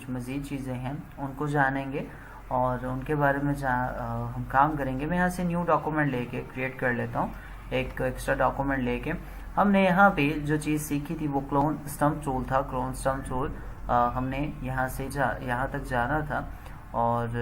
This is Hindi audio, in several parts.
कुछ मज़ीद चीज़ें हैं उनको जानेंगे और उनके बारे में हम काम करेंगे। मैं यहाँ से न्यू डॉक्यूमेंट लेके क्रिएट कर लेता हूँ, एक एक्स्ट्रा डॉक्यूमेंट लेके। हमने यहाँ पे जो चीज़ सीखी थी वो क्लोन स्टम्प टूल था। क्लोन स्टम्प टूल हमने यहाँ से यहाँ तक जाना था और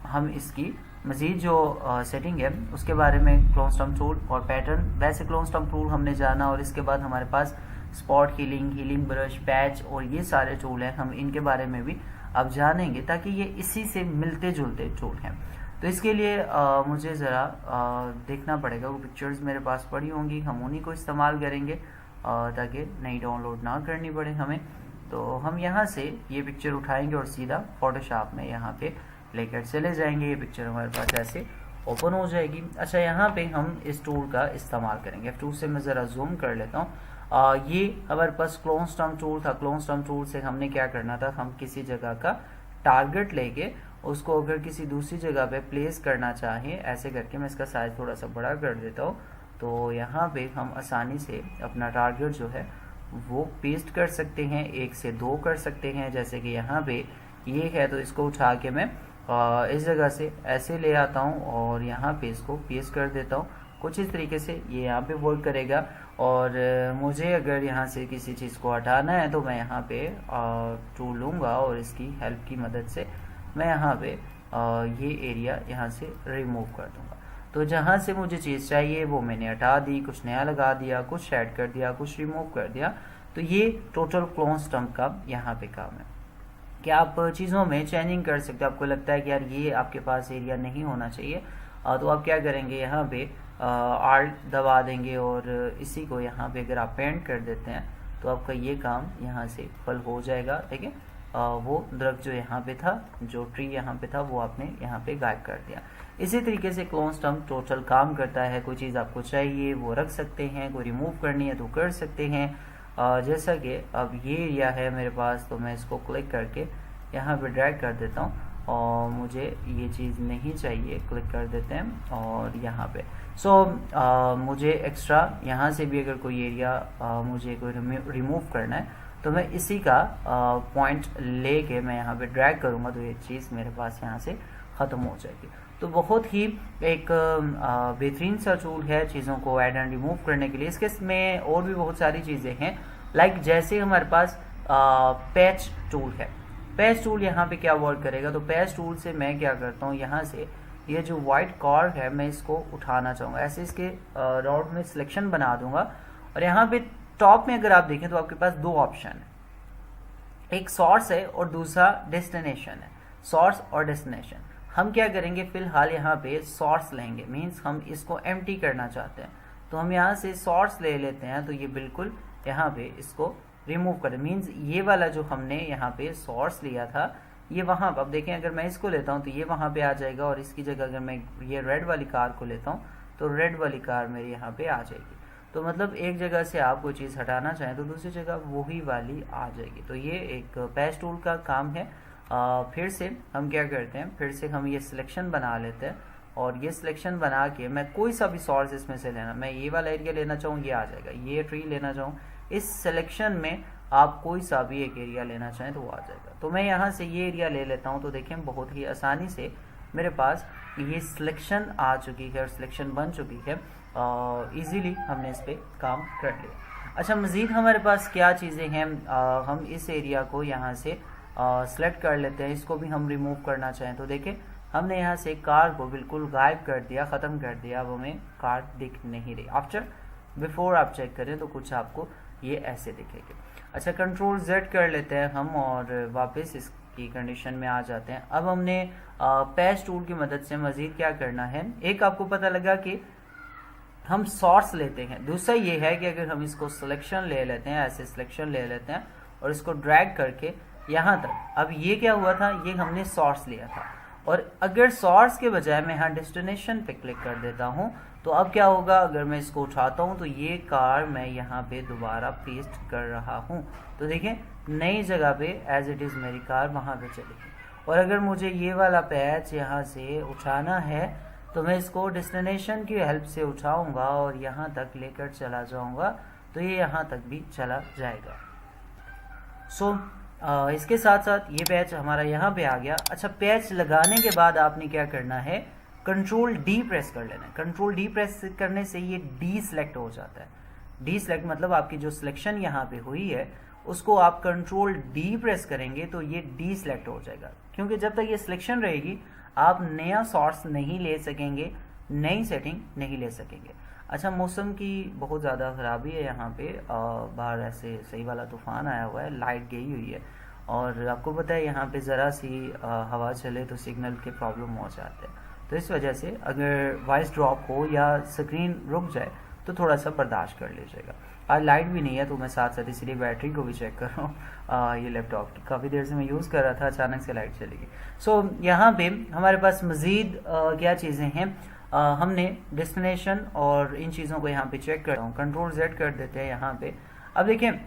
हम इसकी मज़ीद जो सेटिंग है उसके बारे में क्लोन स्टम्प टूल और पैटर्न, वैसे क्लोन स्टम्प टूल हमने जाना और इसके बाद हमारे पास स्पॉट हीलिंग ब्रश, पैच और ये सारे टूल हैं, हम इनके बारे में भी अब जानेंगे ताकि ये इसी से मिलते जुलते टूल हैं। तो इसके लिए मुझे ज़रा देखना पड़ेगा, वो पिक्चर्स मेरे पास पड़ी होंगी, हम उन्हीं को इस्तेमाल करेंगे ताकि नई डाउनलोड ना करनी पड़े हमें। तो हम यहाँ से ये पिक्चर उठाएंगे और सीधा फोटोशॉप में यहाँ पे लेकर चले जाएंगे। ये पिक्चर हमारे पास ऐसे ओपन हो जाएगी। अच्छा, यहाँ पे हम इस टूल का इस्तेमाल करेंगे। F2 से मैं ज़रा जूम कर लेता हूँ। ये हमारे पास क्लोन स्टम्प टूल था। क्लोन स्टम्प टूल से हमने क्या करना था, हम किसी जगह का टारगेट लेके उसको अगर किसी दूसरी जगह पे प्लेस करना चाहें, ऐसे करके मैं इसका साइज थोड़ा सा बड़ा कर देता हूँ, तो यहाँ पे हम आसानी से अपना टारगेट जो है वो पेस्ट कर सकते हैं, 1 से 2 कर सकते हैं। जैसे कि यहाँ पे ये है तो इसको उठा के मैं इस जगह से ऐसे ले आता हूँ और यहाँ पे इसको पेस्ट कर देता हूँ। कुछ इस तरीके से ये यहाँ पे वर्क करेगा। और मुझे अगर यहाँ से किसी चीज़ को हटाना है तो मैं यहाँ पे टूल लूँगा और इसकी हेल्प की मदद से मैं यहाँ पे ये एरिया यहाँ से रिमूव कर दूँगा। तो जहाँ से मुझे चीज़ चाहिए वो मैंने हटा दी, कुछ नया लगा दिया, कुछ ऐड कर दिया, कुछ रिमूव कर दिया। तो ये टोटल क्लोन स्टम्प का यहाँ पे काम है कि आप चीज़ों में चेंजिंग कर सकते हो। आपको लगता है कि यार ये आपके पास एरिया नहीं होना चाहिए, तो आप क्या करेंगे, यहाँ पे आल्ट दबा देंगे और इसी को यहाँ पे अगर आप पेंट कर देते हैं तो आपका ये काम यहाँ से फल हो जाएगा। ठीक है, वो दरख्त जो यहाँ पे था, जो ट्री यहाँ पे था, वो आपने यहाँ पे गायब कर दिया। इसी तरीके से क्लोन स्टम्प टोटल काम करता है। कोई चीज़ आपको चाहिए वो रख सकते हैं, कोई रिमूव करनी है तो कर सकते हैं। जैसा कि अब ये एरिया है मेरे पास, तो मैं इसको क्लिक करके यहाँ पे ड्रैग कर देता हूँ और मुझे ये चीज़ नहीं चाहिए, क्लिक कर देते हैं और यहाँ पे मुझे एक्स्ट्रा यहाँ से भी अगर कोई एरिया मुझे कोई रिमूव करना है तो मैं इसी का पॉइंट लेके मैं यहाँ पे ड्रैग करूँगा तो ये चीज़ मेरे पास यहाँ से ख़त्म हो जाएगी। तो बहुत ही एक बेहतरीन सा टूल है चीज़ों को ऐड एंड रिमूव करने के लिए। इसके में और भी बहुत सारी चीज़ें हैं, लाइक जैसे हमारे पास पैच टूल है। पैच टूल यहाँ पे क्या वर्क करेगा, तो पैच टूल से मैं क्या करता हूँ, यहाँ से ये जो वाइट कॉर्ड है मैं इसको उठाना चाहूँगा, ऐसे इसके राउंड में सिलेक्शन बना दूंगा। और यहाँ पे टॉप में अगर आप देखें तो आपके पास 2 ऑप्शन है, एक सोर्स है और दूसरा डेस्टिनेशन है। सोर्स और डेस्टिनेशन हम क्या करेंगे, फिलहाल यहाँ पे सोर्स लेंगे, मीन्स हम इसको एम्प्टी करना चाहते हैं तो हम यहाँ से सोर्स ले लेते हैं। तो ये बिल्कुल यहाँ पे इसको रिमूव करें, मीन्स ये वाला जो हमने यहाँ पे सोर्स लिया था ये वहाँ पर, अब देखें अगर मैं इसको लेता हूँ तो ये वहाँ पे आ जाएगा और इसकी जगह अगर मैं ये रेड वाली कार को लेता हूँ तो रेड वाली कार मेरी यहाँ पे आ जाएगी। तो मतलब एक जगह से आप कोई चीज़ हटाना चाहें तो दूसरी जगह वही वाली आ जाएगी। तो ये एक पैच टूल का काम है। फिर से हम क्या करते हैं, फिर से हम ये सिलेक्शन बना लेते हैं और ये सिलेक्शन बना के मैं कोई सा भी सोर्स इसमें से लेना, मैं ये वाला एरिया लेना चाहूँ ये आ जाएगा, ये ट्री लेना चाहूँ, इस सिलेक्शन में आप कोई सा भी एक एरिया लेना चाहें तो वो आ जाएगा। तो मैं यहाँ से ये एरिया ले लेता हूँ। तो देखें बहुत ही आसानी से मेरे पास ये सिलेक्शन आ चुकी है और सिलेक्शन बन चुकी है। इजीली हमने इस पर काम कर लिया। अच्छा, मज़ीद हमारे पास क्या चीज़ें हैं, हम इस एरिया को यहाँ से सेलेक्ट कर लेते हैं, इसको भी हम रिमूव करना चाहें तो देखें हमने यहाँ से कार को बिल्कुल गायब कर दिया, ख़त्म कर दिया, अब हमें कार दिख नहीं रही। आफ्टर बिफोर आप चेक करें तो कुछ आपको ये ऐसे दिखेगी। अच्छा, कंट्रोल Z कर लेते हैं हम और वापस इसकी कंडीशन में आ जाते हैं। अब हमने पैच टूल की मदद से मज़ीद क्या करना है, एक आपको पता लगा कि हम सोर्स लेते हैं, दूसरा ये है कि अगर हम इसको सिलेक्शन ले लेते हैं, ऐसे सिलेक्शन ले लेते हैं और इसको ड्रैग करके यहाँ तक, अब ये क्या हुआ था, ये हमने सोर्स लिया था और अगर सोर्स के बजाय मैं यहाँ डेस्टिनेशन पे क्लिक कर देता हूँ तो अब क्या होगा, अगर मैं इसको उठाता हूँ तो ये कार मैं यहाँ पे दोबारा पेस्ट कर रहा हूँ तो देखें नई जगह पे एज इट इज़ मेरी कार वहाँ पे चलेगी। और अगर मुझे ये वाला पैच यहाँ से उठाना है तो मैं इसको डेस्टिनेशन की हेल्प से उठाऊंगा और यहाँ तक लेकर चला जाऊंगा तो ये यहाँ तक भी चला जाएगा। इसके साथ साथ ये पैच हमारा यहाँ पे आ गया। अच्छा, पैच लगाने के बाद आपने क्या करना है, कंट्रोल डी प्रेस कर लेना है। कंट्रोल डी प्रेस करने से ये डी सिलेक्ट हो जाता है। डी सिलेक्ट मतलब आपकी जो सिलेक्शन यहाँ पे हुई है उसको आप कंट्रोल डी प्रेस करेंगे तो ये डी सिलेक्ट हो जाएगा, क्योंकि जब तक ये सिलेक्शन रहेगी आप नया सोर्स नहीं ले सकेंगे, नई सेटिंग नहीं ले सकेंगे। अच्छा, मौसम की बहुत ज़्यादा ख़राबी है यहाँ पे, बाहर ऐसे सही वाला तूफ़ान आया हुआ है, लाइट गई हुई है और आपको पता है यहाँ पे ज़रा सी हवा चले तो सिग्नल के प्रॉब्लम हो जाते हैं। तो इस वजह से अगर वॉइस ड्रॉप हो या स्क्रीन रुक जाए तो थोड़ा सा बर्दाश्त कर लीजिएगा। आज लाइट भी नहीं है तो मैं साथ साथ इसलिए बैटरी को भी चेक कर रहा हूँ। ये लैपटॉप की काफ़ी देर से मैं यूज़ कर रहा था, अचानक से लाइट चली गई। सो यहाँ पे हमारे पास मज़ीद क्या चीज़ें हैं, हमने डेस्टिनेशन और इन चीज़ों को यहाँ पे चेक कर रहा हूँ। कंट्रोल Z कर देते हैं यहाँ पे। अब देखें,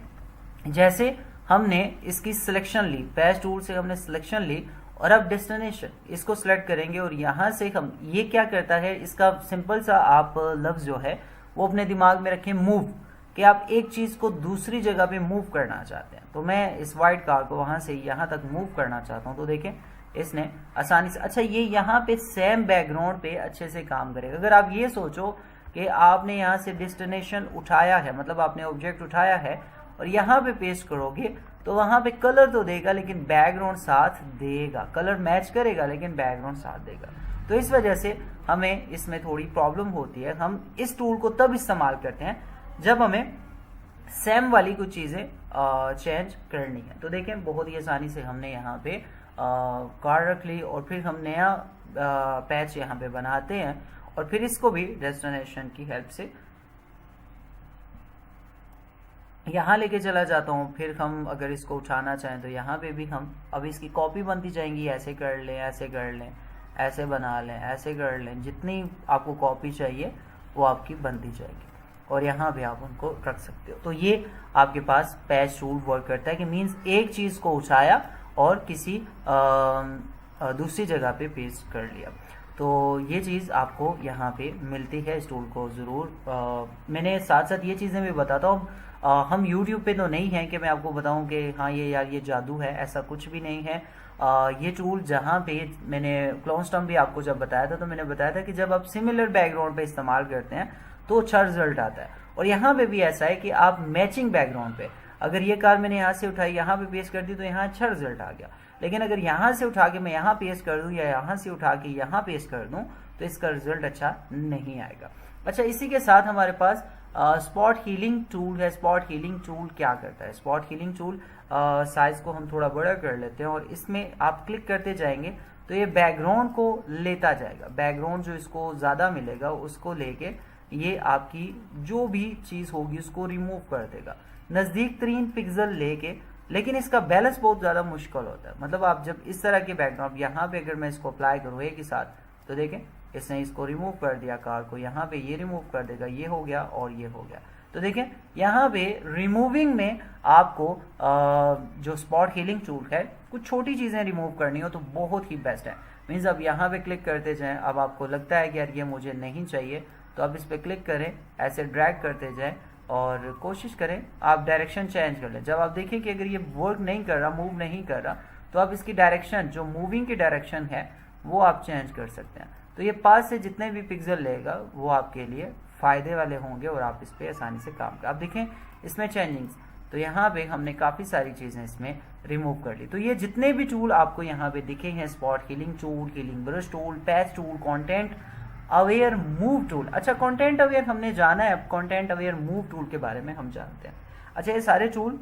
जैसे हमने इसकी सिलेक्शन ली, पैच टूल से हमने सिलेक्शन ली और अब डेस्टिनेशन इसको सिलेक्ट करेंगे और यहाँ से हम ये क्या करता है, इसका सिंपल सा आप लफ्ज़ जो है वो अपने दिमाग में रखें, मूव, कि आप एक चीज़ को दूसरी जगह पे मूव करना चाहते हैं। तो मैं इस वाइट कार को वहाँ से यहाँ तक मूव करना चाहता हूँ, तो देखें इसने आसानी से। अच्छा, ये यहाँ पे सेम बैकग्राउंड पे अच्छे से काम करेगा। अगर आप ये सोचो कि आपने यहाँ से डेस्टिनेशन उठाया है, मतलब आपने ऑब्जेक्ट उठाया है और यहाँ पे पेस्ट करोगे तो वहाँ पे कलर तो देगा लेकिन बैकग्राउंड साथ देगा, कलर मैच करेगा लेकिन बैकग्राउंड साथ देगा। तो इस वजह से हमें इसमें थोड़ी प्रॉब्लम होती है। हम इस टूल को तब इस्तेमाल करते हैं जब हमें सेम वाली कुछ चीज़ें चेंज करनी है। तो देखें, बहुत ही आसानी से हमने यहाँ पे कार रख ली और फिर हम नया पैच यहाँ पे बनाते हैं और फिर इसको भी डेस्टिनेशन की हेल्प से यहाँ लेके चला जाता हूँ। फिर हम अगर इसको उठाना चाहें तो यहाँ पे भी हम, अब इसकी कॉपी बनती जाएंगी, ऐसे कर लें, ऐसे कर लें, ऐसे बना लें, ऐसे कर लें, जितनी आपको कॉपी चाहिए वो आपकी बनती जाएगी और यहाँ भी आप उनको रख सकते हो। तो ये आपके पास पैच टूल वर्क करता है कि मीन्स एक चीज़ को उठाया और किसी दूसरी जगह पे पेस्ट कर लिया। तो ये चीज़ आपको यहाँ पे मिलती है, इस टूल को ज़रूर मैंने साथ साथ ये चीज़ें भी बताता हूँ। हम YouTube पे तो नहीं हैं कि मैं आपको बताऊं कि हाँ ये यार ये जादू है, ऐसा कुछ भी नहीं है। ये टूल जहाँ पे मैंने क्लोनस्टॉर्म भी आपको जब बताया था तो मैंने बताया था कि जब आप सिमिलर बैकग्राउंड पे इस्तेमाल करते हैं तो अच्छा रिजल्ट आता है। और यहाँ पे भी ऐसा है कि आप मैचिंग बैकग्राउंड पे, अगर ये कार मैंने यहाँ से उठाई यहाँ पे पेस्ट कर दी तो यहाँ अच्छा रिजल्ट आ गया, लेकिन अगर यहाँ से उठा के मैं यहाँ पेस्ट कर दूँ या यहाँ से उठा के यहाँ पेस्ट कर दूँ तो इसका रिजल्ट अच्छा नहीं आएगा। अच्छा, इसी के साथ हमारे पास स्पॉट हीलिंग टूल है। स्पॉट हीलिंग टूल क्या करता है? स्पॉट हीलिंग टूल साइज को हम थोड़ा बड़ा कर लेते हैं और इसमें आप क्लिक करते जाएंगे तो ये बैकग्राउंड को लेता जाएगा। बैकग्राउंड जो इसको ज़्यादा मिलेगा उसको लेके ये आपकी जो भी चीज़ होगी उसको रिमूव कर देगा, नज़दीक तरीन पिक्सल लेके। लेकिन इसका बैलेंस बहुत ज़्यादा मुश्किल होता है। मतलब आप जब इस तरह के बैकग्राउंड यहाँ पे अगर मैं इसको अप्लाई करूँ एक ही साथ तो देखें इसने इसको रिमूव कर दिया, कार को यहाँ पे ये रिमूव कर देगा, ये हो गया और ये हो गया। तो देखें यहाँ पे रिमूविंग में आपको जो स्पॉट हीलिंग टूल है, कुछ छोटी चीज़ें रिमूव करनी हो तो बहुत ही बेस्ट है। मीन्स अब यहाँ पे क्लिक करते जाएं, अब आपको लगता है कि यार ये मुझे नहीं चाहिए तो आप इस पर क्लिक करें, ऐसे ड्रैग करते जाएं और कोशिश करें आप डायरेक्शन चेंज कर लें। जब आप देखें कि अगर ये वर्क नहीं कर रहा, मूव नहीं कर रहा, तो आप इसकी डायरेक्शन, जो मूविंग की डायरेक्शन है वो आप चेंज कर सकते हैं। तो ये पास से जितने भी पिक्सल लेगा वो आपके लिए फ़ायदे वाले होंगे और आप इस पर आसानी से काम कर। आप देखें इसमें चेंजिंग्स, तो यहाँ पे हमने काफ़ी सारी चीज़ें इसमें रिमूव कर ली। तो ये जितने भी टूल आपको यहाँ पे दिखे हैं, spot healing tool, healing brush tool, patch tool, content aware move tool. अच्छा, कंटेंट अवेयर हमने जाना है, अब कंटेंट अवेयर मूव टूल के बारे में हम जानते हैं। अच्छा, ये सारे टूल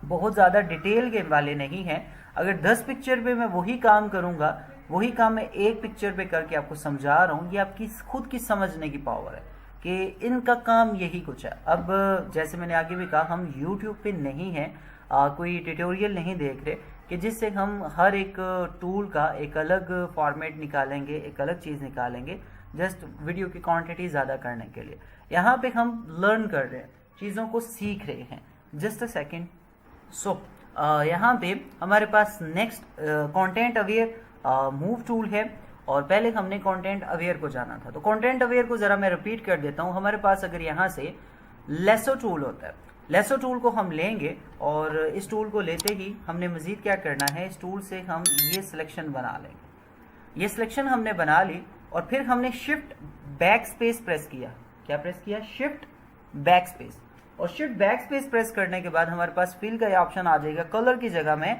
बहुत ज़्यादा डिटेल के वाले नहीं हैं। अगर 10 पिक्चर पे मैं वही काम करूँगा, वही काम मैं एक पिक्चर पे करके आपको समझा रहा हूँ, ये आपकी खुद की समझने की पावर है कि इनका काम यही कुछ है। अब जैसे मैंने आगे भी कहा, हम YouTube पे नहीं हैं, कोई ट्यूटोरियल नहीं देख रहे कि जिससे हम हर एक टूल का एक अलग फॉर्मेट निकालेंगे, एक अलग चीज़ निकालेंगे जस्ट वीडियो की क्वांटिटी ज़्यादा करने के लिए। यहाँ पे हम लर्न कर रहे हैं, चीज़ों को सीख रहे हैं। Just a second. सो यहाँ पे हमारे पास next content aware move tool है और पहले हमने कंटेंट अवेयर को जाना था। तो कंटेंट अवेयर को ज़रा मैं रिपीट कर देता हूँ। हमारे पास अगर यहाँ से लेसो टूल होता है, लेसो टूल को हम लेंगे और इस टूल को लेते ही हमने मज़ीद क्या करना है, इस टूल से हम ये सिलेक्शन बना लेंगे। ये सिलेक्शन हमने बना ली और फिर हमने शिफ्ट बैक स्पेस प्रेस किया। क्या प्रेस किया? Shift back space. और शिफ्ट बैक स्पेस प्रेस करने के बाद हमारे पास फिल का ये ऑप्शन आ जाएगा। कलर की जगह मैं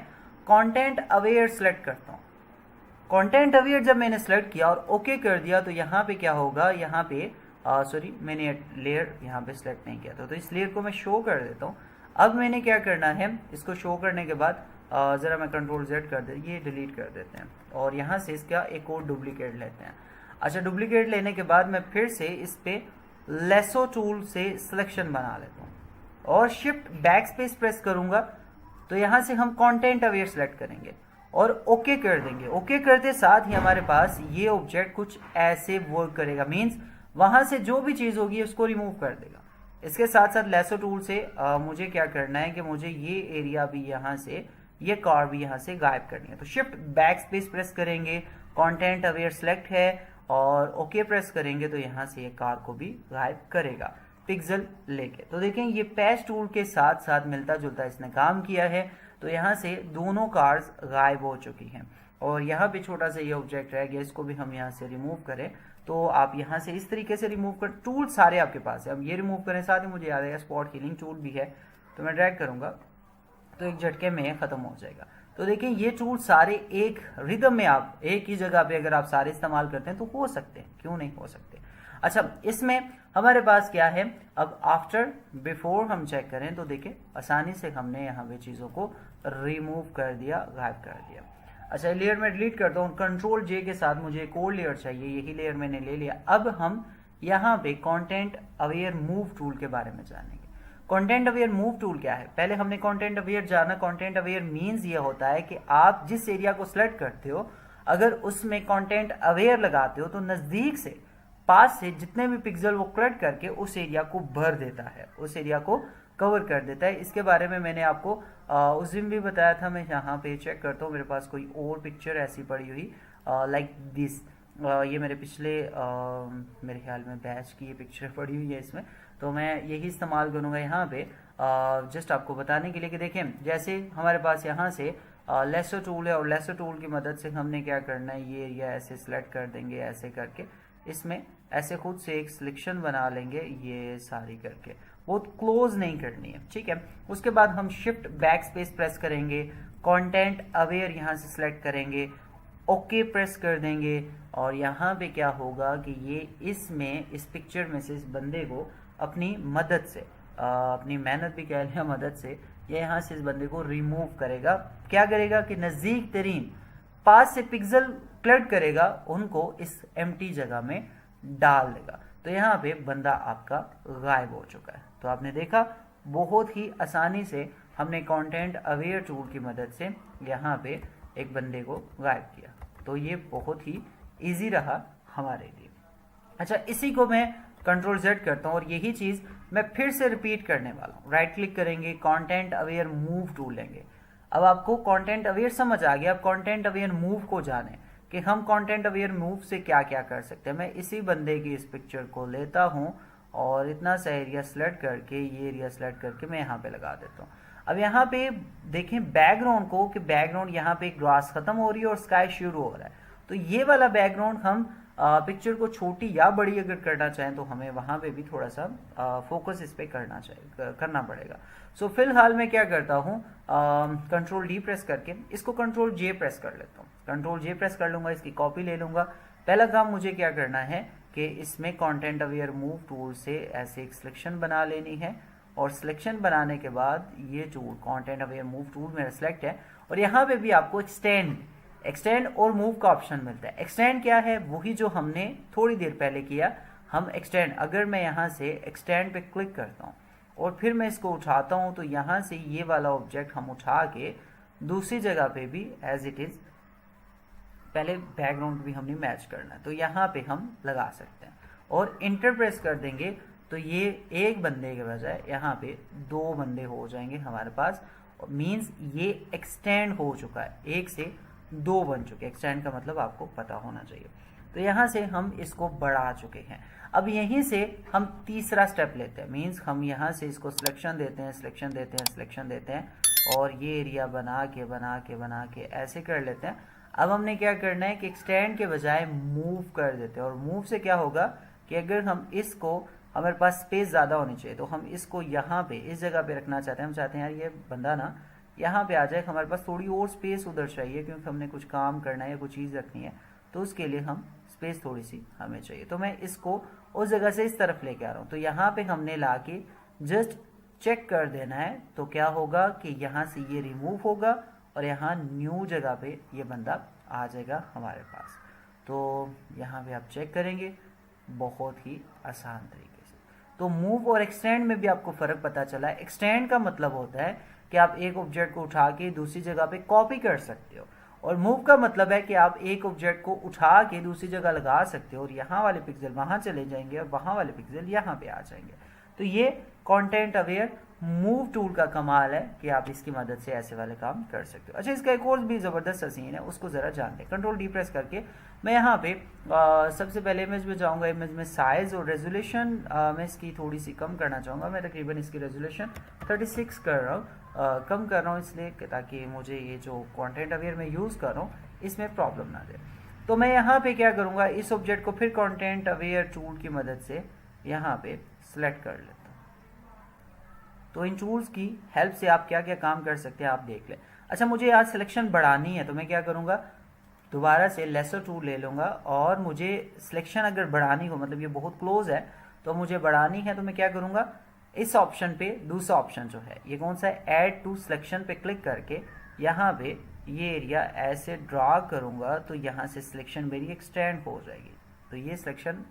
कंटेंट अवेयर सेलेक्ट करता हूँ। कंटेंट अवेयर जब मैंने सेलेक्ट किया और ओके कर दिया तो यहाँ पे क्या होगा, यहाँ पे सॉरी मैंने लेयर यहाँ पे सेलेक्ट नहीं किया था, तो इस लेयर को मैं शो कर देता हूँ। अब मैंने क्या करना है, इसको शो करने के बाद ज़रा मैं कंट्रोल Z कर दे, ये डिलीट कर देते हैं और यहाँ से इसका एक और डुप्लीकेट लेते हैं। अच्छा, डुप्लीकेट लेने के बाद मैं फिर से इस पे लेसो टूल से सिलेक्शन बना लेता हूँ और शिफ्ट बैक स्पेस प्रेस करूँगा तो यहाँ से हम कंटेंट अवेयर सेलेक्ट करेंगे और ओके कर देंगे। ओके करते साथ ही हमारे पास ये ऑब्जेक्ट कुछ ऐसे वर्क करेगा, मीन्स वहां से जो भी चीज होगी उसको रिमूव कर देगा। इसके साथ साथ लेसो टूल से मुझे क्या करना है कि मुझे ये एरिया भी यहाँ से, ये कार भी यहाँ से गायब करनी है। तो शिफ्ट बैक स्पेस प्रेस करेंगे, कंटेंट अवेयर सेलेक्ट है और ओके प्रेस करेंगे तो यहाँ से ये कार को भी गायब करेगा पिक्सल लेके। तो देखें ये पैच टूल के साथ साथ मिलता जुलता इसने काम किया है। तो यहाँ से दोनों कार्स गायब हो चुकी हैं और यहाँ पे छोटा सा ये ऑब्जेक्ट रह गया, इसको भी हम यहाँ से रिमूव करें तो आप यहाँ से इस तरीके से रिमूव कर, टूल सारे आपके पास है। अब ये रिमूव करें, साथ ही मुझे याद आएगा स्पॉट हीलिंग टूल भी है, तो मैं ड्रैग करूँगा तो एक झटके में ये खत्म हो जाएगा। तो देखिए ये टूल सारे एक रिदम में, आप एक ही जगह पे अगर आप सारे इस्तेमाल करते हैं तो हो सकते हैं, क्यों नहीं हो सकते। अच्छा, इसमें हमारे पास क्या है, अब आफ्टर बिफोर हम चेक करें तो देखिए आसानी से हमने यहाँ पे चीज़ों को रिमूव कर दिया, गायब कर दिया। अच्छा, लेयर में डिलीट करता हूँ, कंट्रोल J के साथ मुझे एक और लेयर चाहिए, यही लेयर मैंने ले लिया। अब हम यहाँ पे कंटेंट अवेयर मूव टूल के बारे में जानेंगे। कंटेंट अवेयर मूव टूल क्या है, पहले हमने कंटेंट अवेयर जाना। कंटेंट अवेयर मीन्स ये होता है कि आप जिस एरिया को सिलेक्ट करते हो अगर उसमें कंटेंट अवेयर लगाते हो तो नज़दीक से, पास से जितने भी पिक्सल वो कलेक्ट करके उस एरिया को भर देता है, उस एरिया को कवर कर देता है। इसके बारे में मैंने आपको उस दिन भी बताया था। मैं यहाँ पे चेक करता हूँ, मेरे पास कोई और पिक्चर ऐसी पड़ी हुई लाइक दिस, ये मेरे पिछले मेरे ख्याल में बैच की ये पिक्चर पड़ी हुई है इसमें, तो मैं यही इस्तेमाल करूँगा यहाँ पे जस्ट आपको बताने के लिए कि देखें जैसे हमारे पास यहाँ से लेसो टूल है और लेसो टूल की मदद से हमने क्या करना है, ये एरिया ऐसे सिलेक्ट कर देंगे, ऐसे करके इसमें ऐसे खुद से एक सिलेक्शन बना लेंगे, ये सारी करके, बहुत क्लोज नहीं करनी है, ठीक है। उसके बाद हम शिफ्ट बैक स्पेस प्रेस करेंगे, कंटेंट अवेयर यहाँ से सिलेक्ट करेंगे, ओके प्रेस कर देंगे और यहाँ पे क्या होगा कि ये इसमें इस पिक्चर में से इस बंदे को अपनी मदद से, अपनी मेहनत भी कह लिया मदद से, ये यहाँ से इस बंदे को रिमूव करेगा। क्या करेगा कि नज़दीक तरीन पास से पिक्सल कलेक्ट करेगा, उनको इस एम्प्टी जगह में डाल देगा। तो यहाँ पे बंदा आपका गायब हो चुका है। तो आपने देखा बहुत ही आसानी से हमने कंटेंट अवेयर टूल की मदद से यहाँ पे एक बंदे को गायब किया। तो ये बहुत ही इजी रहा हमारे लिए। अच्छा, इसी को मैं कंट्रोल Z करता हूँ और यही चीज़ मैं फिर से रिपीट करने वाला हूँ। राइट क्लिक करेंगे, कंटेंट अवेयर मूव टूल लेंगे। अब आपको कंटेंट अवेयर समझ आ गया, अब कंटेंट अवेयर मूव को जाने कि हम कंटेंट अवेयर मूव से क्या क्या कर सकते हैं। मैं इसी बंदे की इस पिक्चर को लेता हूँ और इतना सा एरिया सेलेक्ट करके, ये एरिया सेलेक्ट करके मैं यहाँ पे लगा देता हूँ। अब यहाँ पे देखें बैकग्राउंड को, कि बैकग्राउंड यहाँ पे ग्रास खत्म हो रही है और स्काई शुरू हो रहा है। तो ये वाला बैकग्राउंड हम पिक्चर को छोटी या बड़ी अगर करना चाहें तो हमें वहाँ पे भी थोड़ा सा फोकस इस पे करना पड़ेगा। सो फिलहाल मैं क्या करता हूँ, कंट्रोल D प्रेस करके इसको कंट्रोल J प्रेस कर लेता हूँ। कंट्रोल J प्रेस कर लूँगा, इसकी कॉपी ले लूँगा। पहला काम मुझे क्या करना है कि इसमें कंटेंट अवेयर मूव टूल से ऐसे एक सिलेक्शन बना लेनी है और सिलेक्शन बनाने के बाद ये tool content aware move tool मेरा सिलेक्ट है और यहाँ पे भी आपको एक्सटेंड और मूव का ऑप्शन मिलता है। एक्सटेंड क्या है, वही जो हमने थोड़ी देर पहले किया। हम एक्सटेंड, अगर मैं यहाँ से एक्सटेंड पे क्लिक करता हूँ और फिर मैं इसको उठाता हूँ तो यहाँ से ये वाला ऑब्जेक्ट हम उठा के दूसरी जगह पे भी एज इट इज़, पहले बैकग्राउंड भी हमने मैच करना है तो यहाँ पे हम लगा सकते हैं और इंटर प्रेस कर देंगे तो ये एक बंदे के बजाय यहाँ पे दो बंदे हो जाएंगे हमारे पास। मीन्स ये एक्सटेंड हो चुका है, एक से दो बन चुके। एक्सटेंड का मतलब आपको पता होना चाहिए। तो यहाँ से हम इसको बढ़ा चुके हैं। अब यहीं से हम तीसरा स्टेप लेते हैं, मीन्स हम यहाँ से इसको सिलेक्शन देते हैं, सिलेक्शन देते हैं, सिलेक्शन देते हैं, और ये एरिया बना के ऐसे कर लेते हैं। अब हमने क्या करना है कि एक्सटेंड के बजाय मूव कर देते हैं, और मूव से क्या होगा कि अगर हम इसको, हमारे पास स्पेस ज़्यादा होनी चाहिए, तो हम इसको यहाँ पे इस जगह पे रखना चाहते हैं। हम चाहते हैं यार ये बंदा ना यहाँ पे आ जाए, हमारे पास थोड़ी और स्पेस उधर चाहिए क्योंकि हमने कुछ काम करना है या कुछ चीज़ रखनी है, तो उसके लिए हम स्पेस थोड़ी सी हमें चाहिए। तो मैं इसको उस जगह से इस तरफ लेके आ रहा हूँ, तो यहाँ पे हमने ला के जस्ट चेक कर देना है। तो क्या होगा कि यहाँ से ये रिमूव होगा और यहाँ न्यू जगह पे ये बंदा आ जाएगा हमारे पास। तो यहाँ पे आप चेक करेंगे बहुत ही आसान तरीके से। तो मूव और एक्सटेंड में भी आपको फ़र्क पता चला है। एक्सटेंड का मतलब होता है कि आप एक ऑब्जेक्ट को उठा के दूसरी जगह पे कॉपी कर सकते हो, और मूव का मतलब है कि आप एक ऑब्जेक्ट को उठा के दूसरी जगह लगा सकते हो, और यहाँ वाले पिक्सल वहाँ चले जाएंगे और वहाँ वाले पिक्सल यहाँ पे आ जाएंगे। तो ये कंटेंट अवेयर मूव टूल का कमाल है कि आप इसकी मदद से ऐसे वाले काम कर सकते हो। अच्छा, इसका एक और भी ज़बरदस्त सीन है, उसको ज़रा जानते हैं। कंट्रोल डी प्रेस करके मैं यहाँ पे सबसे पहले इमेज में जाऊँगा, इमेज में साइज़ और रेजोल्यूशन मैं इसकी थोड़ी सी कम करना चाहूँगा। मैं तकरीबन इसकी रेजोल्यूशन 36 कर रहा हूँ, कम कर रहा हूँ इसलिए ताकि मुझे ये जो कंटेंट अवेयर मैं यूज़ कर रहा हूँ इसमें प्रॉब्लम ना दे। तो मैं यहाँ पे क्या करूँगा, इस ऑब्जेक्ट को फिर कंटेंट अवेयर टूल की मदद से यहाँ पे सिलेक्ट कर लेता हूँ। तो इन टूल्स की हेल्प से आप क्या क्या काम कर सकते हैं आप देख लें। अच्छा, मुझे आज सिलेक्शन बढ़ानी है तो मैं क्या करूँगा, दोबारा से लेसर टूल ले लूँगा, और मुझे सिलेक्शन अगर बढ़ानी हो, मतलब ये बहुत क्लोज है तो मुझे बढ़ानी है, तो मैं क्या करूँगा, इस ऑप्शन पे दूसरा ऑप्शन जो है ये कौन सा है, ऐड टू सिलेक्शन पे क्लिक करके यहाँ पे ये एरिया ऐसे ड्रा करूँगा, तो यहाँ से सिलेक्शन मेरी एक्सटेंड हो जाएगी। तो ये सिलेक्शन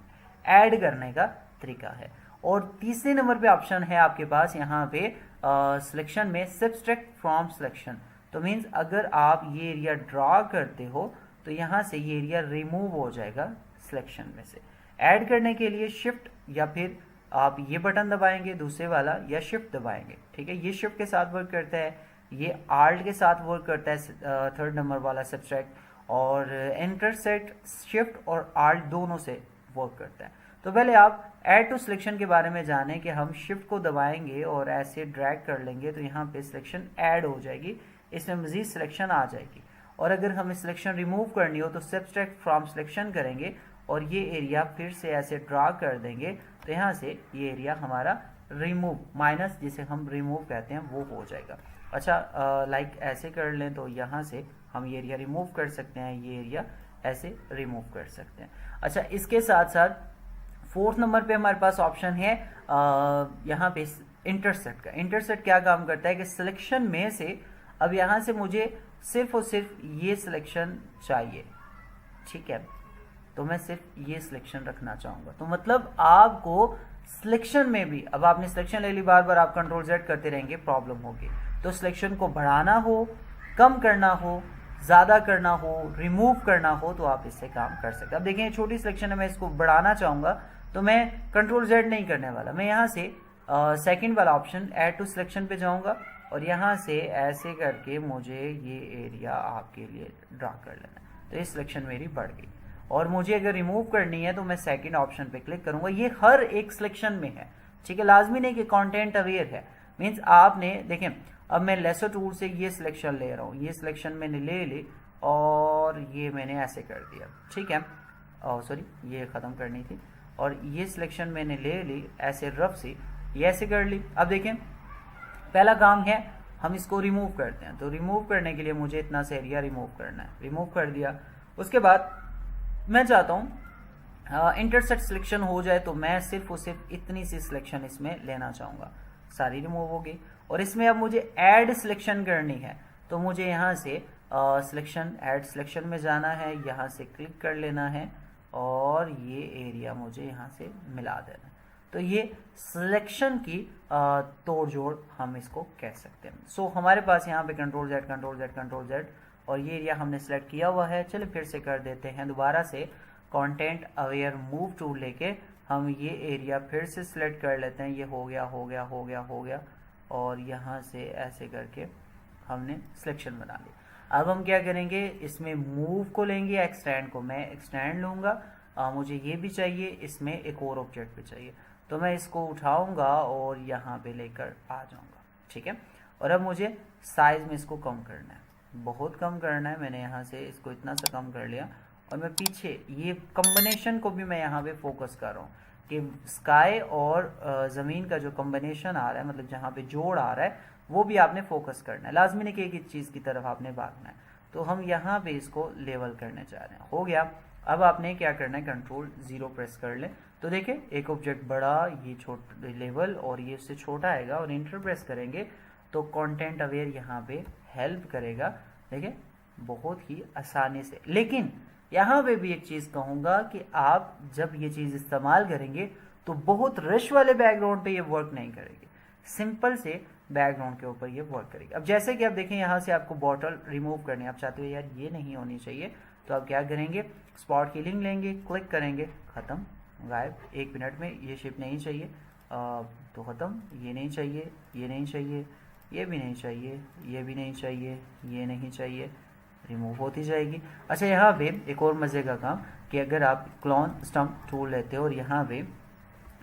ऐड करने का तरीका है। और तीसरे नंबर पे ऑप्शन है आपके पास यहाँ पे सिलेक्शन में सब्सट्रैक्ट फ्रॉम सिलेक्शन। तो मीन्स अगर आप ये एरिया ड्रा करते हो तो यहाँ से ये एरिया रिमूव हो जाएगा सिलेक्शन में से। ऐड करने के लिए शिफ्ट या फिर आप ये बटन दबाएंगे दूसरे वाला, या शिफ्ट दबाएंगे, ठीक है। ये शिफ्ट के साथ वर्क करता है, ये आल्ट के साथ वर्क करता है थर्ड नंबर वाला सब्सट्रैक्ट, और इंटरसेक्ट शिफ्ट और आल्ट दोनों से वर्क करता है। तो पहले आप ऐड टू सिलेक्शन के बारे में जानें कि हम शिफ्ट को दबाएंगे और ऐसे ड्रैग कर लेंगे तो यहाँ पे सिलेक्शन ऐड हो जाएगी, इसमें मजीद सिलेक्शन आ जाएगी। और अगर हमें सिलेक्शन रिमूव करनी हो तो सब्सट्रैक्ट फ्रॉम सिलेक्शन करेंगे और ये एरिया फिर से ऐसे ड्रा कर देंगे, तो यहाँ से ये एरिया हमारा रिमूव, माइनस जिसे हम रिमूव कहते हैं, वो हो जाएगा। अच्छा, लाइक ऐसे कर लें तो यहाँ से हम ये एरिया रिमूव कर सकते हैं, ये एरिया ऐसे रिमूव कर सकते हैं। अच्छा, इसके साथ साथ फोर्थ नंबर पे हमारे पास ऑप्शन है यहाँ पे इंटरसेक्ट का। इंटरसेक्ट क्या काम करता है कि सिलेक्शन में से अब यहाँ से मुझे सिर्फ और सिर्फ ये सिलेक्शन चाहिए, ठीक है, तो मैं सिर्फ ये सिलेक्शन रखना चाहूँगा। तो मतलब आपको सिलेक्शन में भी, अब आपने सिलेक्शन ले ली, बार बार आप कंट्रोल Z करते रहेंगे, प्रॉब्लम होगी। तो सिलेक्शन को बढ़ाना हो, कम करना हो, ज़्यादा करना हो, रिमूव करना हो, तो आप इससे काम कर सकते हैं। अब देखें, छोटी सिलेक्शन है, मैं इसको बढ़ाना चाहूँगा तो मैं कंट्रोल Z नहीं करने वाला, मैं यहाँ से सेकंड वाला ऑप्शन ऐड टू सिलेक्शन पे जाऊँगा और यहाँ से ऐसे करके मुझे ये एरिया आपके लिए ड्रा कर लेना है। तो ये सिलेक्शन मेरी बढ़ गई। और मुझे अगर रिमूव करनी है तो मैं सेकंड ऑप्शन पे क्लिक करूँगा। ये हर एक सिलेक्शन में है, ठीक है, लाजमी नहीं कि कंटेंट अवेयर है। मीन्स आपने देखें, अब मैं लेसर टूल से ये सिलेक्शन ले रहा हूँ, ये सिलेक्शन मैंने ले ली और ये मैंने ऐसे कर दिया, ठीक है, सॉरी ये ख़त्म करनी थी, और ये सिलेक्शन मैंने ले ली ऐसे रफ सी, ये ऐसे कर ली। अब देखें, पहला काम है हम इसको रिमूव करते हैं। तो रिमूव करने के लिए मुझे इतना सा एरिया रिमूव करना है, रिमूव कर दिया। उसके बाद मैं चाहता हूँ इंटरसेक्ट सिलेक्शन हो जाए, तो मैं सिर्फ और सिर्फ इतनी सी सिलेक्शन इसमें लेना चाहूँगा, सारी रिमूव होगी। और इसमें अब मुझे ऐड सिलेक्शन करनी है, तो मुझे यहाँ से सिलेक्शन ऐड सिलेक्शन में जाना है, यहाँ से क्लिक कर लेना है और ये एरिया मुझे यहाँ से मिला देना है। तो ये सिलेक्शन की तोड़ जोड़ हम इसको कह सकते हैं। सो हमारे पास यहाँ पे control Z control Z control Z और ये एरिया हमने सेलेक्ट किया हुआ है। चलिए फिर से कर देते हैं, दोबारा से कंटेंट अवेयर मूव टूल लेके हम ये एरिया फिर से सिलेक्ट कर लेते हैं। ये हो गया हो गया हो गया हो गया, और यहाँ से ऐसे करके हमने सिलेक्शन बना ली। अब हम क्या करेंगे, इसमें मूव को लेंगे, एक्सटेंड को मैं एक्सटेंड लूँगा, मुझे ये भी चाहिए, इसमें एक और ऑब्जेक्ट भी चाहिए, तो मैं इसको उठाऊंगा और यहाँ पे लेकर आ जाऊंगा, ठीक है। और अब मुझे साइज में इसको कम करना है, बहुत कम करना है, मैंने यहाँ से इसको इतना सा कम कर लिया, और मैं पीछे ये कम्बिनेशन को भी मैं यहाँ पे फोकस कर रहा हूँ कि स्काई और ज़मीन का जो कम्बिनेशन आ रहा है, मतलब जहाँ पे जोड़ आ रहा है, वो भी आपने फोकस करना है, लाजमी नहीं कि एक चीज़ की तरफ आपने भागना है। तो हम यहाँ पे इसको लेवल करने जा रहे हैं, हो गया। अब आपने क्या करना है, कंट्रोल 0 प्रेस कर ले, तो देखिए एक ऑब्जेक्ट बड़ा, ये छोटा लेवल और ये उससे छोटा आएगा, और इंटर प्रेस करेंगे तो कंटेंट अवेयर यहाँ पे हेल्प करेगा, देखिए बहुत ही आसानी से। लेकिन यहाँ पे भी एक चीज़ कहूँगा कि आप जब ये चीज़ इस्तेमाल करेंगे तो बहुत रश वाले बैकग्राउंड पे ये वर्क नहीं करेगी, सिंपल से बैकग्राउंड के ऊपर ये वर्क करेगी। अब जैसे कि आप देखें यहाँ से आपको बॉटल रिमूव करनी है, आप चाहते हो यार ये नहीं होनी चाहिए, तो आप क्या करेंगे, स्पॉट हीलिंग लेंगे, क्लिक करेंगे, ख़त्म, गायब, 1 मिनट में। ये शिप नहीं चाहिए तो ख़त्म, ये नहीं चाहिए, ये नहीं चाहिए, ये भी नहीं चाहिए, ये भी नहीं चाहिए, ये नहीं चाहिए, रिमूव होती जाएगी। अच्छा यहाँ पे एक और मज़े का काम कि अगर आप क्लोन स्टम्प टूल लेते हो और यहाँ पे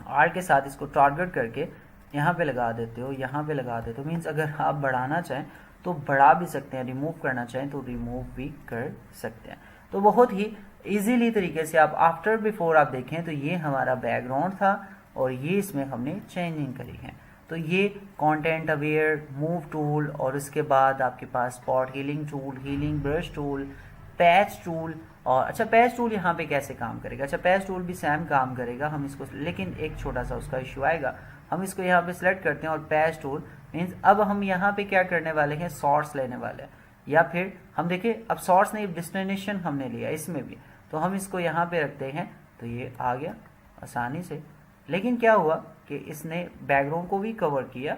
आर के साथ इसको टारगेट करके यहाँ पे लगा देते हो, यहाँ पे लगा देते हो, मीन्स अगर आप बढ़ाना चाहें तो बढ़ा भी सकते हैं, रिमूव करना चाहें तो रिमूव भी कर सकते हैं। तो बहुत ही इजीली तरीके से आप आफ्टर बिफोर आप देखें तो ये हमारा बैकग्राउंड था और ये इसमें हमने चेंजिंग करी है। तो ये कंटेंट अवेयर, मूव टूल, और उसके बाद आपके पास spot healing tool, healing brush tool, patch tool. और अच्छा पैच टूल यहाँ पे कैसे काम करेगा, अच्छा पैच टूल भी सेम काम करेगा, हम इसको, लेकिन एक छोटा सा उसका इशू आएगा। हम इसको यहाँ पे सिलेक्ट करते हैं और पैच टूल मीन्स अब हम यहाँ पे क्या करने वाले हैं, शॉर्ट्स लेने वाले हैं, या फिर हम देखिए अब शॉर्ट्स नहीं, डेस्टिनेशन हमने लिया इसमें भी, तो हम इसको यहाँ पे रखते हैं, तो ये आ गया आसानी से। लेकिन क्या हुआ कि इसने बैकग्राउंड को भी कवर किया,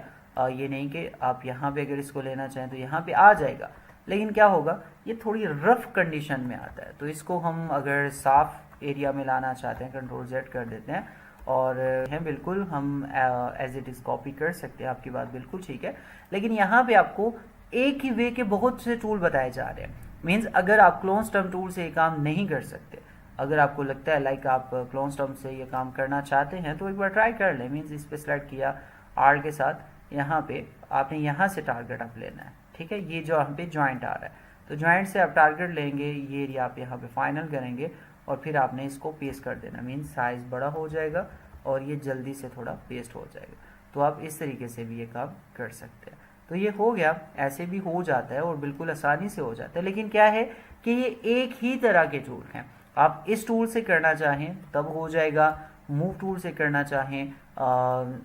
ये नहीं कि आप यहाँ पे अगर इसको लेना चाहें तो यहाँ पे आ जाएगा, लेकिन क्या होगा, ये थोड़ी रफ कंडीशन में आता है। तो इसको हम अगर साफ एरिया में लाना चाहते हैं, कंट्रोल Z कर देते हैं, और है बिल्कुल हम एज इट इज़ कॉपी कर सकते हैं, आपकी बात बिल्कुल ठीक है। लेकिन यहाँ पे आपको एक ही वे के बहुत से टूल बताए जा रहे हैं, मीन्स अगर आप क्लोन स्टम्प टूल से ये काम नहीं कर सकते, अगर आपको लगता है लाइक आप क्लोन स्टम्प से ये काम करना चाहते हैं तो एक बार ट्राई कर लें। मीन्स इस पर सेलेक्ट किया आर के साथ, यहाँ पे आपने यहाँ से टारगेट आप लेना है, ठीक है, ये जो यहाँ पे ज्वाइंट आ रहा है, तो ज्वाइंट से आप टारगेट लेंगे, ये एरिया आप यहाँ पे फाइनल करेंगे और फिर आपने इसको पेस्ट कर देना, मीन्स साइज़ बड़ा हो जाएगा और ये जल्दी से थोड़ा पेस्ट हो जाएगा। तो आप इस तरीके से भी ये काम कर सकते हैं। तो ये हो गया, ऐसे भी हो जाता है और बिल्कुल आसानी से हो जाता है। लेकिन क्या है कि ये एक ही तरह के टूल हैं, आप इस टूल से करना चाहें तब हो जाएगा, मूव टूल से करना चाहें,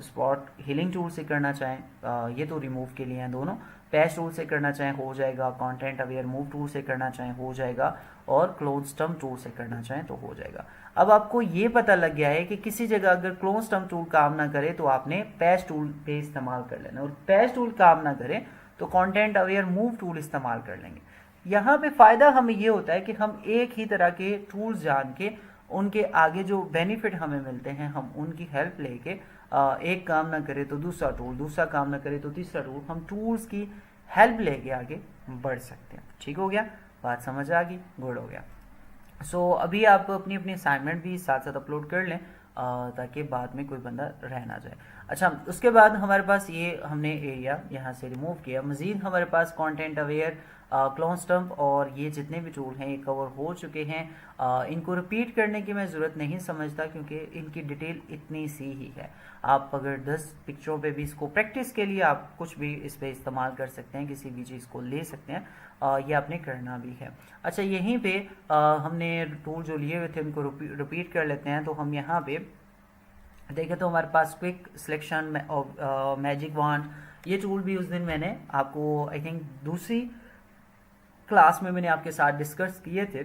स्पॉट हीलिंग टूल से करना चाहें, ये तो रिमूव के लिए हैं दोनों, पैच टूल से करना चाहें हो जाएगा, कंटेंट अवेयर मूव टूल से करना चाहें हो जाएगा, और क्लोन स्टम्प टूल से करना चाहें तो हो जाएगा। अब आपको ये पता लग गया है कि किसी जगह अगर क्लोन स्टम्प टूल काम ना करे तो आपने पैच टूल पे इस्तेमाल कर लेना, और पैच टूल काम ना करे तो कंटेंट अवेयर मूव टूल इस्तेमाल कर लेंगे। यहाँ पे फ़ायदा हमें ये होता है कि हम एक ही तरह के टूल्स जान के उनके आगे जो बेनिफिट हमें मिलते हैं हम उनकी हेल्प लेके एक काम ना करे तो दूसरा टूल, दूसरा काम ना करे तो तीसरा टूल, हम टूल्स की हेल्प लेके आगे बढ़ सकते हैं। ठीक हो गया, बात समझ आ गई, गुड हो गया। सो अभी आप अपनी अपनी असाइनमेंट भी साथ साथ अपलोड कर लें ताकि बाद में कोई बंदा रह ना जाए। अच्छा, उसके बाद हमारे पास ये हमने एरिया यहाँ से रिमूव किया, मज़ीद हमारे पास कंटेंट अवेयर, क्लोन स्टम्प और ये जितने भी टूल हैं ये कवर हो चुके हैं। इनको रिपीट करने की मैं ज़रूरत नहीं समझता क्योंकि इनकी डिटेल इतनी सी ही है। आप अगर 10 पिक्चरों पे भी इसको प्रैक्टिस के लिए आप कुछ भी इस पर इस्तेमाल कर सकते हैं, किसी भी चीज़ को ले सकते हैं, ये आपने करना भी है। अच्छा, यहीं पे हमने टूल जो लिए हुए थे उनको रिपीट कर लेते हैं। तो हम यहाँ पे देखें तो हमारे पास क्विक सिलेक्शन, मैजिक वांड, ये टूल भी उस दिन मैंने आपको आई थिंक दूसरी क्लास में मैंने आपके साथ डिस्कस किए थे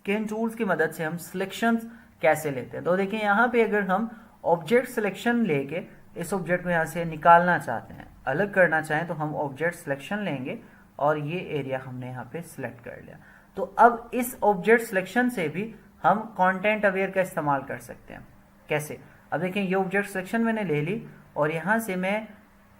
कि इन टूल्स की मदद से हम सिलेक्शंस कैसे लेते हैं। तो देखिए यहाँ पे अगर हम ऑब्जेक्ट सिलेक्शन लेके इस ऑब्जेक्ट को यहाँ से निकालना चाहते हैं, अलग करना चाहें, तो हम ऑब्जेक्ट सिलेक्शन लेंगे और ये एरिया हमने यहाँ पे सिलेक्ट कर लिया। तो अब इस ऑब्जेक्ट सिलेक्शन से भी हम कंटेंट अवेयर का इस्तेमाल कर सकते हैं। कैसे? अब देखें, ये ऑब्जेक्ट सिलेक्शन मैंने ले ली और यहाँ से मैं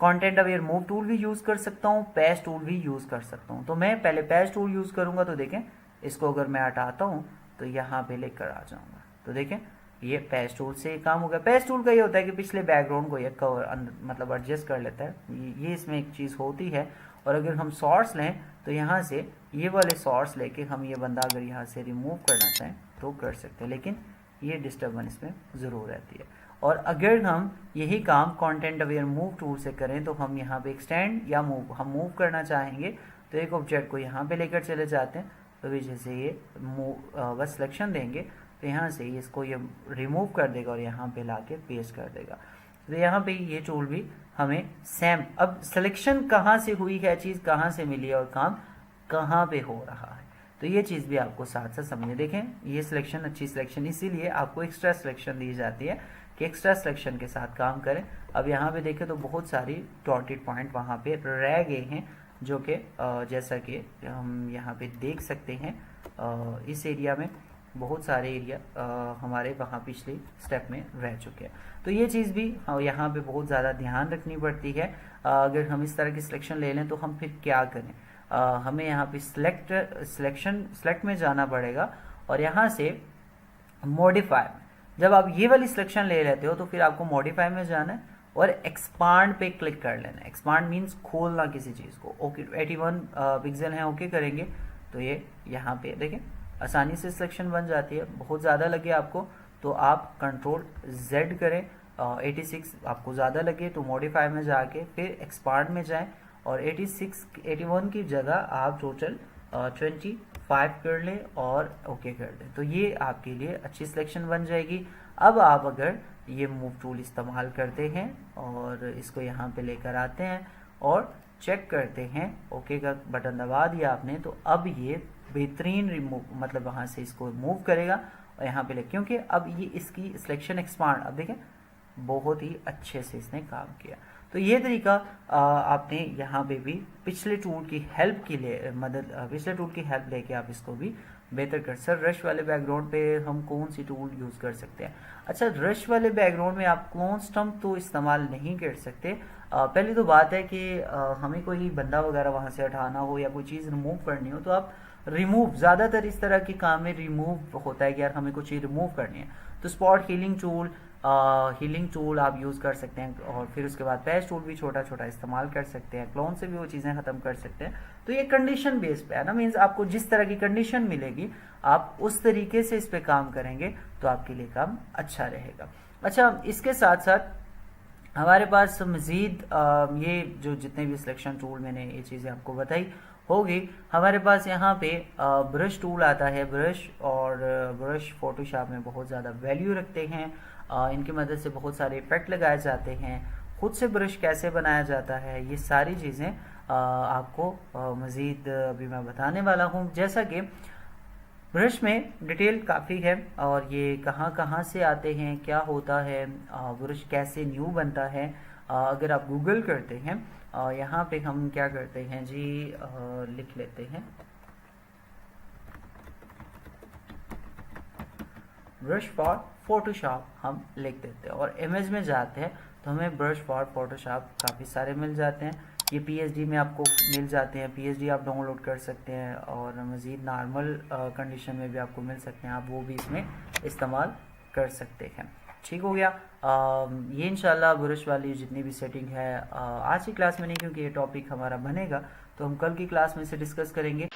कंटेंट अवेयर मूव टूल भी यूज़ कर सकता हूँ, पैच टूल भी यूज़ कर सकता हूँ। तो मैं पहले पैच टूल यूज़ करूँगा। तो देखें इसको अगर मैं हटाता हूँ तो यहाँ पे लेकर आ जाऊँगा। तो देखें ये पैच टूल से काम हो गया। पैच टूल का ये होता है कि पिछले बैकग्राउंड को ये कवर मतलब एडजस्ट कर लेता है, ये इसमें एक चीज़ होती है। और अगर हम सोर्स लें तो यहाँ से ये वाले सोर्स लेके हम ये बंदा अगर यहाँ से रिमूव करना चाहें तो कर सकते हैं, लेकिन ये डिस्टर्बेंस में ज़रूर रहती है। और अगर हम यही काम कंटेंट अवेयर मूव टूल से करें तो हम यहाँ पे एक्सटेंड या मूव करना चाहेंगे तो एक ऑब्जेक्ट को यहाँ पे लेकर चले जाते हैं। तो भी जैसे ये बस सिलेक्शन देंगे तो यहाँ से इसको ये रिमूव कर देगा और यहाँ पे लाके पेस्ट कर देगा। तो यहाँ पे ये टूल भी हमें सेम, अब सिलेक्शन कहाँ से हुई है, चीज़ कहाँ से मिली है और काम कहाँ पे हो रहा है, तो ये चीज़ भी आपको साथ साथ समझिए। देखें ये सिलेक्शन अच्छी सिलेक्शन, इसीलिए आपको एक्स्ट्रा सिलेक्शन दी जाती है कि एक्स्ट्रा सिलेक्शन के साथ काम करें। अब यहाँ पे देखें तो बहुत सारी डॉटेड पॉइंट वहाँ पे रह गए हैं, जो कि जैसा कि हम यहाँ पे देख सकते हैं इस एरिया में बहुत सारे एरिया हमारे वहाँ पिछले स्टेप में रह चुके हैं। तो ये चीज़ भी यहाँ पे बहुत ज़्यादा ध्यान रखनी पड़ती है। अगर हम इस तरह की सिलेक्शन ले लें तो हम फिर क्या करें, हमें यहाँ पे सिलेक्ट में जाना पड़ेगा और यहाँ से मॉडिफाई। जब आप ये वाली सिलेक्शन ले लेते हो तो फिर आपको मॉडिफाई में जाना है और एक्सपांड पे क्लिक कर लेना है। एक्सपांड मीन्स खोलना किसी चीज़ को। ओके 81 पिक्सल है, ओके करेंगे तो ये यहाँ पे देखें आसानी से सिलेक्शन बन जाती है। बहुत ज़्यादा लगे आपको तो आप कंट्रोल Z करें, 86 आपको ज़्यादा लगे तो मॉडिफाई में जाके फिर एक्सपांड में जाएं और 81 की जगह आप टोटल 25 कर लें और ओके कर दें। तो ये आपके लिए अच्छी सिलेक्शन बन जाएगी। अब आप अगर ये मूव टूल इस्तेमाल करते हैं और इसको यहाँ पे लेकर आते हैं और चेक करते हैं, ओके का बटन दबा दिया आपने, तो अब ये बेहतरीन रिमूव मतलब वहाँ से इसको मूव करेगा और यहाँ पे ले, क्योंकि अब ये इसकी सिलेक्शन एक्सपांड, अब देखें बहुत ही अच्छे से इसने काम किया। तो ये तरीका आपने यहाँ पे भी पिछले टूल की हेल्प के लिए पिछले टूल की हेल्प लेके आप इसको भी बेहतर कर। सर रश वाले बैकग्राउंड पे हम कौन सी टूल यूज़ कर सकते हैं? अच्छा, रश वाले बैकग्राउंड में आप क्लोन स्टम्प तो इस्तेमाल नहीं कर सकते। पहली तो बात है कि हमें कोई बंदा वगैरह वहाँ से हटाना हो या कोई चीज़ रिमूव करनी हो तो आप रिमूव, ज़्यादातर इस तरह के काम में रिमूव होता है कि यार हमें कुछ चीज़ रिमूव करनी है तो स्पॉट हीलिंग टूल आप यूज़ कर सकते हैं और फिर उसके बाद पैच टूल भी छोटा छोटा इस्तेमाल कर सकते हैं, क्लोन से भी वो चीज़ें ख़त्म कर सकते हैं। तो ये कंडीशन बेस पे है ना, मीन्स आपको जिस तरह की कंडीशन मिलेगी आप उस तरीके से इस पे काम करेंगे तो आपके लिए काम अच्छा रहेगा। अच्छा, इसके साथ साथ हमारे पास मज़ीद ये जो जितने भी सिलेक्शन टूल मैंने ये चीज़ें आपको बताई होगी, हमारे पास यहाँ पे ब्रश टूल आता है। ब्रश फोटोशॉप में बहुत ज़्यादा वैल्यू रखते हैं। इनकी मदद से बहुत सारे इफेक्ट लगाए जाते हैं। खुद से ब्रश कैसे बनाया जाता है ये सारी चीज़ें आपको मज़ीद अभी मैं बताने वाला हूँ। जैसा कि ब्रश में डिटेल काफ़ी है और ये कहाँ कहाँ से आते हैं, क्या होता है, ब्रश कैसे न्यू बनता है, अगर आप गूगल करते हैं यहाँ पे हम क्या करते हैं जी, लिख लेते हैं ब्रश फॉर फोटोशॉप हम लिख देते हैं और इमेज में जाते हैं तो हमें ब्रश फॉर फोटोशॉप काफ़ी सारे मिल जाते हैं। ये PSD में आपको मिल जाते हैं, PSD आप डाउनलोड कर सकते हैं और मज़ीद नॉर्मल कंडीशन में भी आपको मिल सकते हैं, आप वो भी इसमें इस्तेमाल कर सकते हैं। ठीक हो गया। ये इंशाल्लाह ब्रश वाली जितनी भी सेटिंग है आज की क्लास में नहीं, क्योंकि ये टॉपिक हमारा बनेगा तो हम कल की क्लास में से डिस्कस करेंगे।